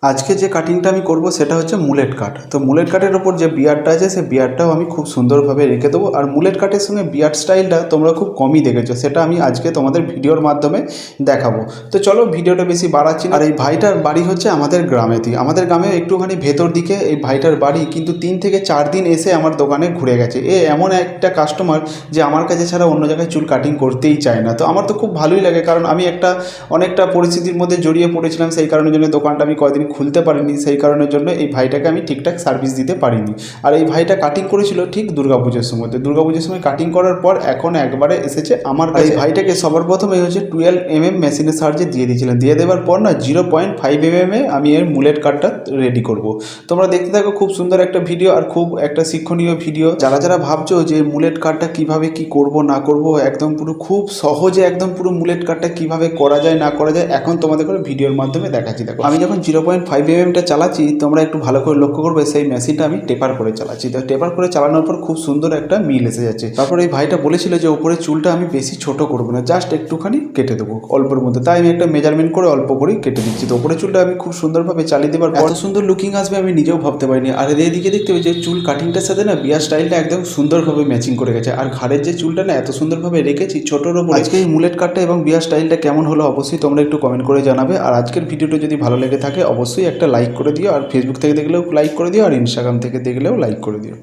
আজকে যে কাটিংটা আমি করব সেটা হচ্ছে মুলেট কাট। তো মুলেট কাটের ওপর যে বিয়ারটা আছে সেই বিয়ারটাও আমি খুব সুন্দরভাবে রেখে দেবো। আর মুলেট কাটের সঙ্গে বিয়ার স্টাইলটা তোমরা খুব কমই দেখেছো, সেটা আমি আজকে তোমাদের ভিডিওর মাধ্যমে দেখাবো। তো চলো ভিডিওটা বেশি বাড়াচ্ছি না। আর এই ভাইটার বাড়ি হচ্ছে আমাদের গ্রামেতেই, আমাদের গ্রামে একটুখানি ভেতর দিকে এই ভাইটার বাড়ি, কিন্তু 3 থেকে 4 দিন এসে আমার দোকানে ঘুরে গেছে। এমন একটা কাস্টমার যে আমার কাছে ছাড়া অন্য জায়গায় চুল কাটিং করতেই চায় না। তো আমার তো খুব ভালোই লাগে, কারণ আমি অনেকটা পরিস্থিতির মধ্যে জড়িয়ে পড়েছিলাম, সেই কারণের জন্য দোকানটা আমি কয়েকদিন খুলতে পারিনি। সেই কারণের জন্য এই ভাইটাকে আমি ঠিকঠাক সার্ভিস দিতে পারিনি। আর এই ভাইটা কাটিং করেছিল ঠিক দুর্গাপুজোর সময়। তো দুর্গাপুজোর সময় কাটিং করার পর এখন একবারে এসেছে আমার কাছে। এই ভাইটাকে সবার প্রথমে হচ্ছে 12 mm মেশিনের সাহায্যে দিয়ে দিয়েছিলাম। দিয়ে দেওয়ার পর না 0.5 mm আমি এর মুলেট কাটটা রেডি করব। তোমরা দেখতে থাকো, খুব সুন্দর একটা ভিডিও আর খুব একটা শিক্ষণীয় ভিডিও। যারা যারা ভাবছো যে মুলেট কাটটা কিভাবে কি করব না করব, একদম পুরো খুব সহজে একদম পুরো মুলেট কাটটা কিভাবে করা যায় না করা যায় এখন তোমাদের করে ভিডিওর মাধ্যমে দেখাচ্ছি। দেখো আমি যখন 0.5 mmটা চালাচ্ছি, তোমরা একটু ভালো করে লক্ষ্য করবে সেই মেশিনটা আমি টেপার করে চালাচ্ছি। তো টেপার করে চালানোর পর খুব সুন্দর একটা মিল এসে যাচ্ছে। তারপর এই ভাইটা বলেছিল যে ওপরে চুলটা আমি বেশি ছোট করবো না, জাস্ট একটুখানি কেটে দেবো অল্পের মধ্যে। তাই আমি একটা মেজারমেন্ট করে অল্প করেই কেটে দিচ্ছি। তো ওপরে চুলটা আমি খুব সুন্দরভাবে চালিয়ে দেবার এত সুন্দর লুকিং আসবে আমি নিজেও ভাবতে পারিনি। আর এদিকে দেখতে হবে যে চুল কাটিংটার সাথে না বিয়ার স্টাইলটা একদম সুন্দরভাবে ম্যাচিং করে গেছে। আর ঘাড়ের যে চুলটা না এত সুন্দরভাবে রেখেছি ছোটোর ওপর। আজকে এই মুলেট কাটটা এবং বিয়ার স্টাইলটা কেমন হলো অবশ্যই তোমরা একটু কমেন্ট করে জানাবে। আর আজকের ভিডিওটা যদি ভালো লেগে থাকে অবশ্যই একটা লাইক করে দিও। আর ফেসবুক থেকে দেখলেও লাইক করে দিও, আর ইনস্টাগ্রাম থেকে দেখলেও লাইক করে দিও।